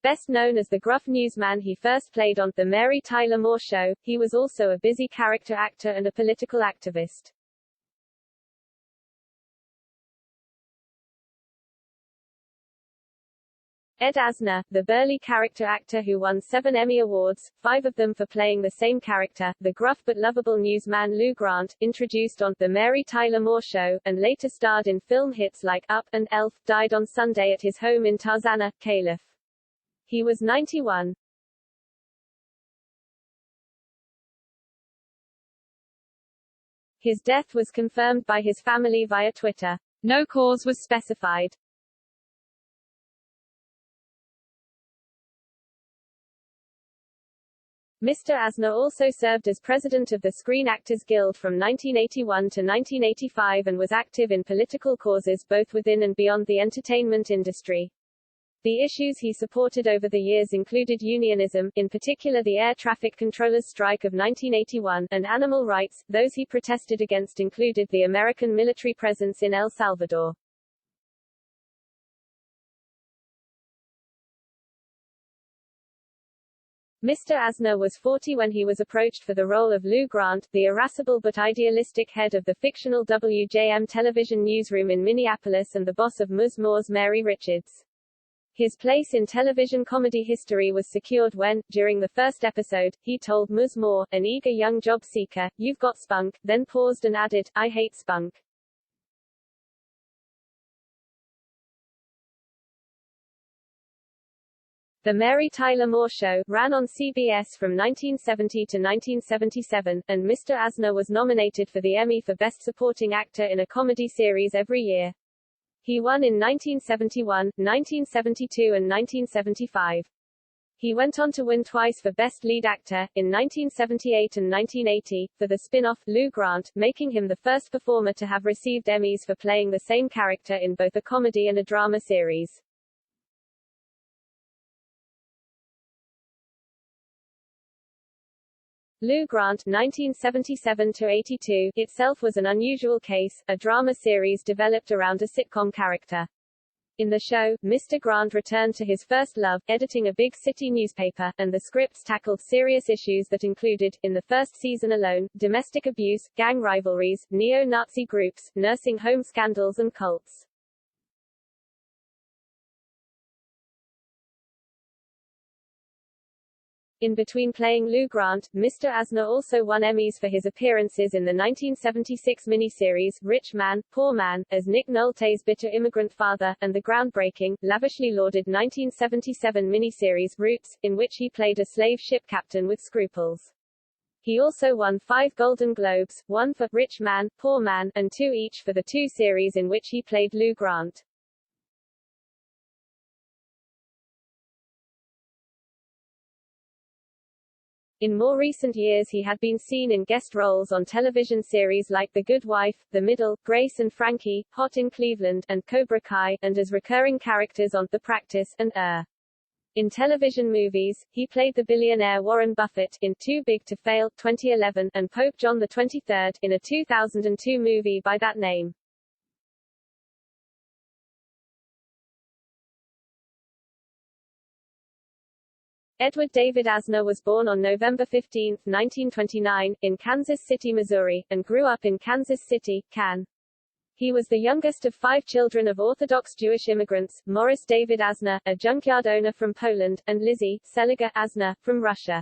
Best known as the gruff newsman he first played on The Mary Tyler Moore Show, he was also a busy character actor and a political activist. Ed Asner, the burly character actor who won 7 Emmy Awards, 5 of them for playing the same character, the gruff but lovable newsman Lou Grant, introduced on The Mary Tyler Moore Show, and later starred in film hits like Up and Elf, died on Sunday at his home in Tarzana, Calif. He was 91. His death was confirmed by his family via Twitter. No cause was specified. Mr. Asner also served as president of the Screen Actors Guild from 1981 to 1985 and was active in political causes both within and beyond the entertainment industry. The issues he supported over the years included unionism, in particular the air traffic controllers' strike of 1981, and animal rights. Those he protested against included the American military presence in El Salvador. Mr. Asner was 40 when he was approached for the role of Lou Grant, the irascible but idealistic head of the fictional WJM television newsroom in Minneapolis and the boss of Ms. Moore's Mary Richards. His place in television comedy history was secured when, during the first episode, he told Ms. Moore, an eager young job seeker, "You've got spunk," then paused and added, "I hate spunk." The Mary Tyler Moore Show ran on CBS from 1970 to 1977, and Mr. Asner was nominated for the Emmy for Best Supporting Actor in a Comedy Series every year. He won in 1971, 1972 and 1975. He went on to win twice for Best Lead Actor, in 1978 and 1980, for the spin-off, Lou Grant, making him the first performer to have received Emmys for playing the same character in both a comedy and a drama series. Lou Grant 1977–82 itself was an unusual case, a drama series developed around a sitcom character. In the show, Mr. Grant returned to his first love, editing a big city newspaper, and the scripts tackled serious issues that included, in the first season alone, domestic abuse, gang rivalries, neo-Nazi groups, nursing home scandals and cults. In between playing Lou Grant, Mr. Asner also won Emmys for his appearances in the 1976 miniseries, Rich Man, Poor Man, as Nick Nolte's bitter immigrant father, and the groundbreaking, lavishly lauded 1977 miniseries, Roots, in which he played a slave ship captain with scruples. He also won 5 Golden Globes, 1 for Rich Man, Poor Man, and 2 each for the 2 series in which he played Lou Grant. In more recent years he had been seen in guest roles on television series like The Good Wife, The Middle, Grace and Frankie, Hot in Cleveland, and Cobra Kai, and as recurring characters on The Practice, and In television movies, he played the billionaire Warren Buffett, in Too Big to Fail, 2011, and Pope John XXIII, in a 2002 movie by that name. Edward David Asner was born on November 15, 1929, in Kansas City, Missouri, and grew up in Kansas City, Can. He was the youngest of 5 children of Orthodox Jewish immigrants, Morris David Asner, a junkyard owner from Poland, and Lizzie Seliger Asner, from Russia.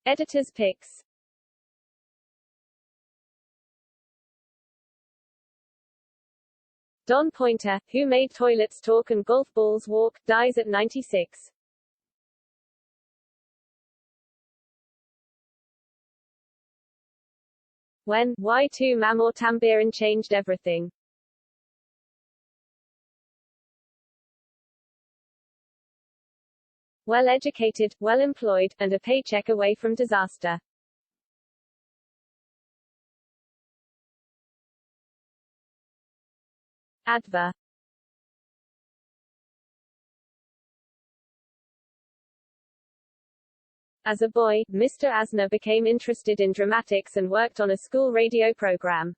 Editor's picks. Don Pointer, who made toilets talk and golf balls walk, dies at 96. When Y2 Mamor Tambirin changed everything. Well-educated, well-employed, and a paycheck away from disaster. Adver. As a boy, Mr. Asner became interested in dramatics and worked on a school radio program.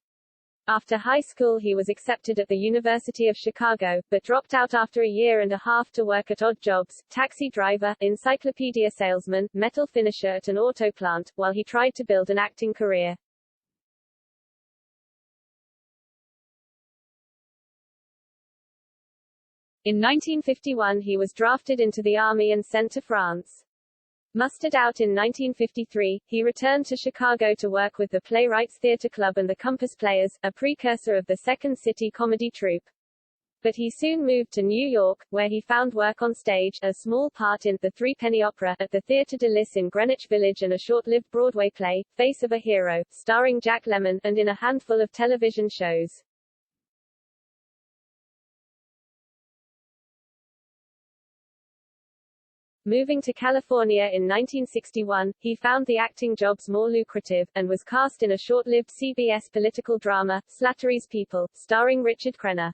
After high school he was accepted at the University of Chicago, but dropped out after a year and a half to work at odd jobs, taxi driver, encyclopedia salesman, metal finisher at an auto plant, while he tried to build an acting career. In 1951 he was drafted into the army and sent to France. Mustered out in 1953, he returned to Chicago to work with the Playwrights Theatre Club and the Compass Players, a precursor of the Second City comedy troupe. But he soon moved to New York, where he found work on stage, a small part in The Threepenny Opera, at the Theatre de Lys in Greenwich Village, and a short-lived Broadway play, Face of a Hero, starring Jack Lemmon, and in a handful of television shows. Moving to California in 1961, he found the acting jobs more lucrative, and was cast in a short-lived CBS political drama, Slattery's People, starring Richard Crenna.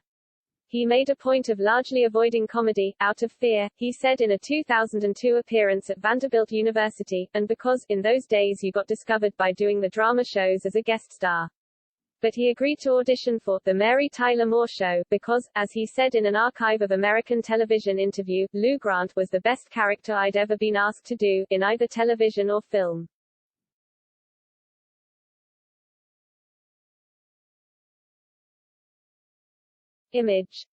He made a point of largely avoiding comedy, out of fear, he said in a 2002 appearance at Vanderbilt University, and because, in those days you got discovered by doing the drama shows as a guest star. But he agreed to audition for The Mary Tyler Moore Show, because, as he said in an archive of American television interview, Lou Grant was the best character I'd ever been asked to do, in either television or film. Image.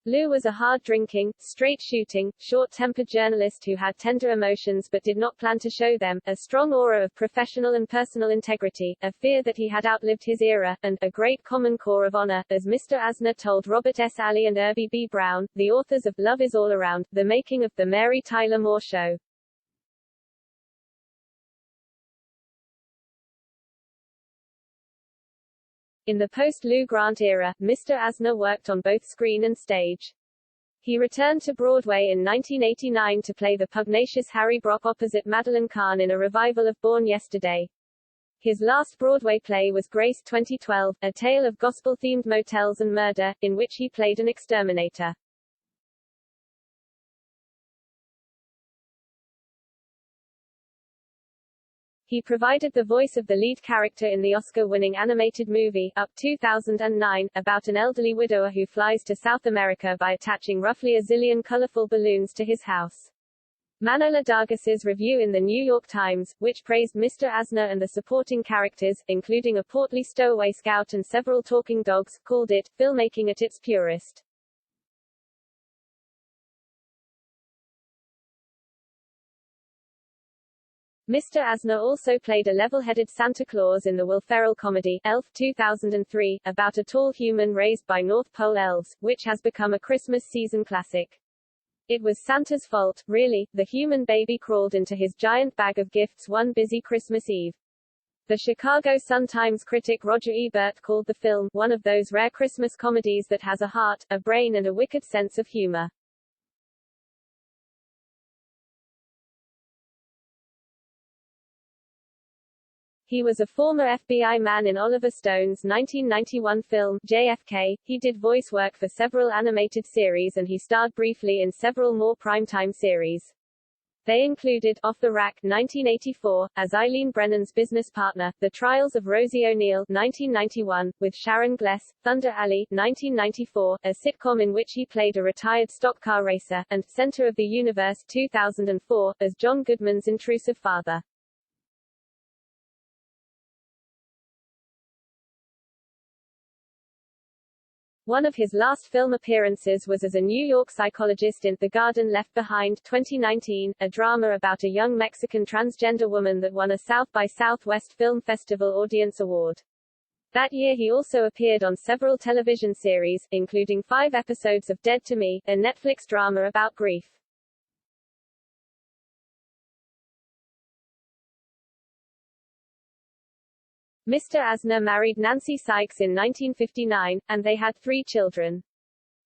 Lou was a hard-drinking, straight-shooting, short-tempered journalist who had tender emotions but did not plan to show them, a strong aura of professional and personal integrity, a fear that he had outlived his era, and a great common core of honor, as Mr. Asner told Robert S. Alley and Irby B. Brown, the authors of Love Is All Around, The Making of The Mary Tyler Moore Show. In the post-Lou Grant era, Mr. Asner worked on both screen and stage. He returned to Broadway in 1989 to play the pugnacious Harry Brock opposite Madeline Kahn in a revival of Born Yesterday. His last Broadway play was Grace 2012, a tale of gospel-themed motels and murder, in which he played an exterminator. He provided the voice of the lead character in the Oscar-winning animated movie, Up 2009, about an elderly widower who flies to South America by attaching roughly a zillion colorful balloons to his house. Manohla Dargis's review in the New York Times, which praised Mr. Asner and the supporting characters, including a portly stowaway scout and several talking dogs, called it filmmaking at its purest. Mr. Asner also played a level-headed Santa Claus in the Will Ferrell comedy, Elf 2003, about a tall human raised by North Pole elves, which has become a Christmas season classic. It was Santa's fault, really, the human baby crawled into his giant bag of gifts one busy Christmas Eve. The Chicago Sun-Times critic Roger Ebert called the film one of those rare Christmas comedies that has a heart, a brain and a wicked sense of humor. He was a former FBI man in Oliver Stone's 1991 film, JFK. He did voice work for several animated series and he starred briefly in several more primetime series. They included Off the Rack 1984, as Eileen Brennan's business partner, The Trials of Rosie O'Neill 1991, with Sharon Gless, Thunder Alley 1994, a sitcom in which he played a retired stock car racer, and Center of the Universe 2004, as John Goodman's intrusive father. One of his last film appearances was as a New York psychologist in The Garden Left Behind 2019, a drama about a young Mexican transgender woman that won a South by Southwest Film Festival Audience Award. That year he also appeared on several television series, including 5 episodes of Dead to Me, a Netflix drama about grief. Mr. Asner married Nancy Sykes in 1959, and they had 3 children.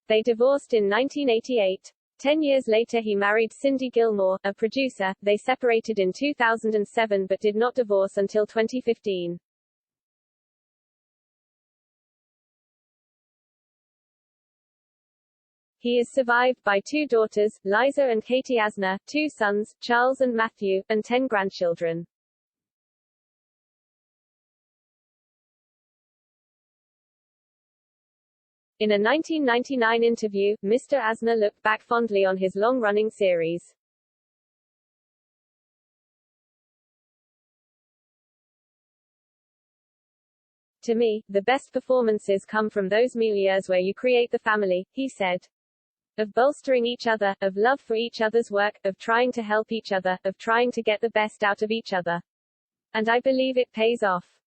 They divorced in 1988. 10 years later he married Cindy Gilmore, a producer. They separated in 2007 but did not divorce until 2015. He is survived by 2 daughters, Liza and Katie Asner, 2 sons, Charles and Matthew, and 10 grandchildren. In a 1999 interview, Mr. Asner looked back fondly on his long-running series. To me, the best performances come from those milieux where you create the family, he said. Of bolstering each other, of love for each other's work, of trying to help each other, of trying to get the best out of each other. And I believe it pays off.